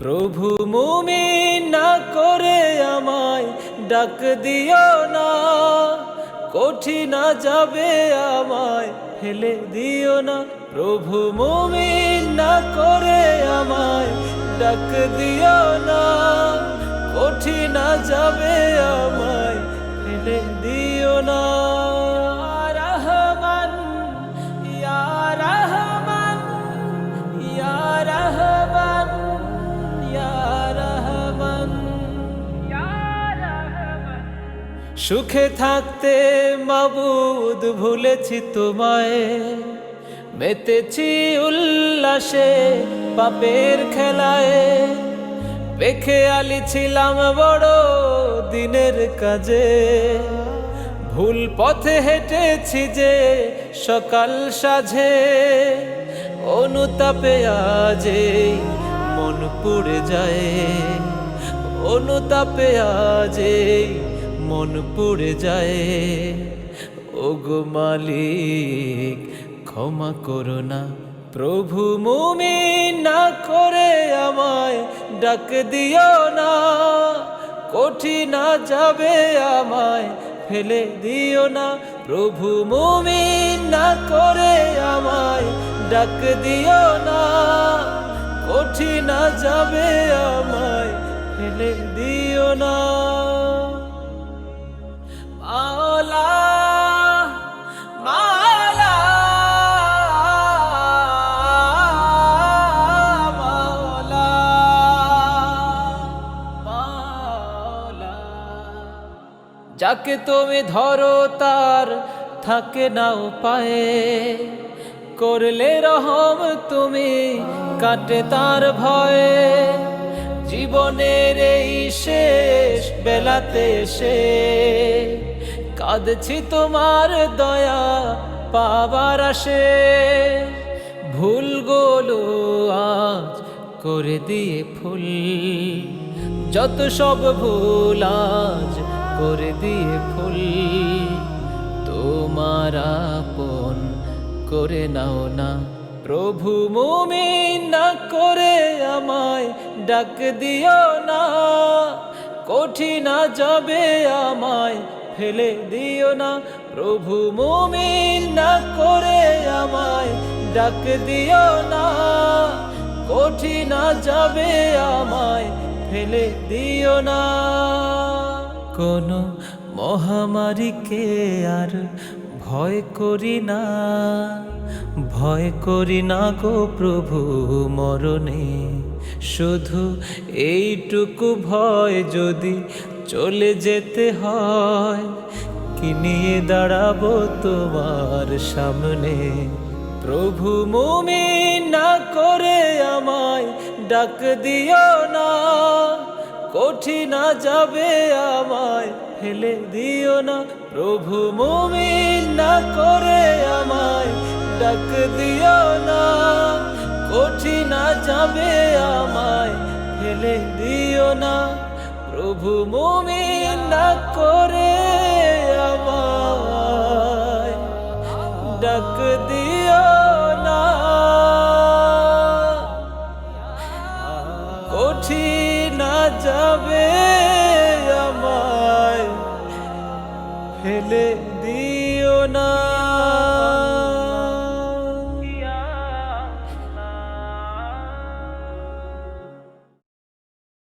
প্রভু মুমিন না করে আমায় ডাক দিও না, কঠিন যাবে আমায় ফেলে দিও না। প্রভু মুমিন না করে আমায় ডাক দিও না, কঠিন যাবে আমায় ফেলে দিও না। রহমান ইয়া রহমান ইয়া রহমান ইয়া রহমান ইয়া রহমান। সুখে থাকতে মাবুদ ভুলেছি তোমায়, মেতেছি উল্লাসে পাপের খেলায়। বেখেয়ালি ছিলাম বড় দিনের কাজে, ভুল পথে হেঁটেছি যে সকাল সাঝে। অনুতাপে আজে মন পুড়ে যায়, অনুতাপে আজে মন পুড়ে যায়। ওগো মালিক ক্ষমা করো না, প্রভু মুমিন না করে আমায় ডাক দিও না, কঠিন যাবে আমায় ফেলে দিও না। প্রভু মুমিন না করে আমায় ডাক দিও না, কঠিন যাবে আমায় ফেলে দিও না। মাওলা মাওলা মাওলা মাওলা, যাকে তুমি ধরো তার থাকে না উপায়ে। করলে রহম তুমি কাটে তার ভয়ে। জীবনের এই শেষ বেলাতে এসে কাঁদছি তোমার দয়া পাবার আসে। ভুলগুলো আজ করে দিয়ে ফুল, যত সব ভুল আজ করে দিয়ে ফুল। তোমার আপন করে নাও না, প্রভু মুমিন না করে আমায় ডাক দিও না, কঠিন যাবে আমায় ফেলে দিও না। প্রভু মুমিন না করে আমায় ডাক দিও না, কঠিন যাবে আমায় ফেলে দিও না। কোনো মহামারীকে আর ভয় করি না, ভয় করি না গো প্রভু মরণে। শুধু এইটুকু ভয় যদি চলে যেতে হয়, কি নিয়ে দাঁড়াবো তোমার সামনে। প্রভু মুমিন না করে আমায় ডাক দিও না, কঠিন যাবে আমায় ফেলে দিও না। প্রভু মুমিন না করে আমায় ডাক দিও না, কঠিন যাবে আমায় ফেলে দিও না। প্রভু মুমিন না করে আমায় ডাক দিও না, কঠিন যাবে আমায় ফেলে